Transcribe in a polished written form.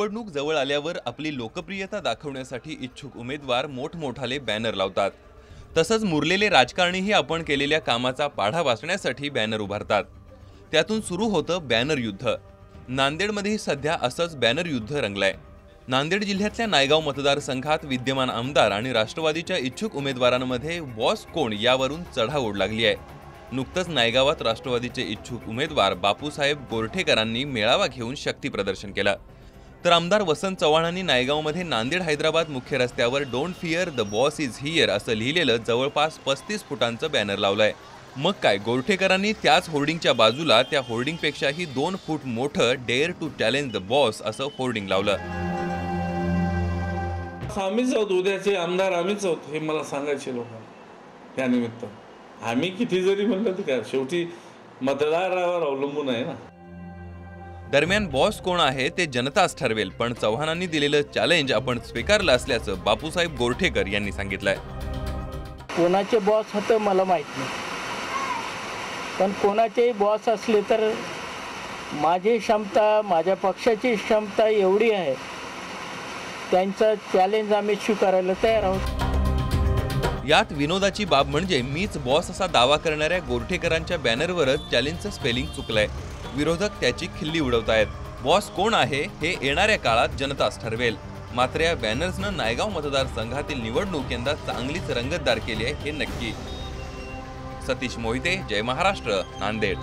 निवडणूक जवळ आल्यावर आपली लोकप्रियता दाखवण्यासाठी इच्छुक उमेदवार मोठमोठाले बॅनर लावतात। तसंच मुरलेले राजकारणीही आपण केलेल्या कामाचा पाढा वाचण्यासाठी बॅनर उभारतात। त्यातून सुरू होतं बॅनर युद्ध। नांदेडमध्ये सध्या असंच बॅनर युद्ध रंगलंय। नांदेड जिल्ह्यातल्या नायगाव मतदारसंघात विद्यमान आमदार आणि राष्ट्रवादीच्या इच्छुक उमेदवारांमध्ये बॉस कोण यावरून चढाओढ लागली आहे। नुकतंच नायगावात राष्ट्रवादीचे इच्छुक उमेदवार बापूसाहेब गोरठेकरांनी मेळावा घेऊन शक्ती प्रदर्शन केलं। तर आमदार वसंत चव्हाणांनी नायगावमध्ये नांदेड हैदराबाद मुख्य रस्त्यावर don't fear the boss is here असं लिहिलेलं जवळपास 35 फुटांचं बॅनर लावलंय। मग काय, गोरठेकरांनी त्याच होर्डिंगच्या बाजूला त्या होर्डिंगपेक्षाही 2 फूट मोठं dare to challenge the boss असं होर्डिंग लावलं। आम्हीच आहोत, उद्याचे आमदार आम्हीच आहोत हे मला सांगायचे लोकांना। त्यानिमित्त आम्ही किती जरी म्हणलं तर काय, शेवटी मतदारावर अवलंबून आहे ना। दरम्यान बॉस कोण आहे ते जनताच ठरवेल, पण चव्हाणांनी दिलेलं चॅलेंज आपण स्वीकारलं असल्याचं बापूसाहेब गोरठेकर यांनी सांगितलंय। कोणाचे बॉस होतं मला माहित नाही, पण कोणाचेही बॉस असले तर माझी क्षमता, माझ्या पक्षाची क्षमता एवढी आहे, त्यांचं चॅलेंज आम्ही स्वीकारायला तयार आहोत। यात विनोदाची बाब म्हणजे मीच बॉस असा दावा करणाऱ्या गोरठेकरांच्या बॅनरवरच चॅलेंजचं स्पेलिंग चुकलंय। विरोधक त्याची खिल्ली उडवतायत। बॉस कोण आहे हे येणाऱ्या काळात जनताच ठरवेल। मात्र या बॅनर्सनं नायगाव मतदारसंघातील निवडणूक यंदा चांगलीच रंगतदार केली आहे हे नक्की। सतीश मोहिते, जय महाराष्ट्र, नांदेड।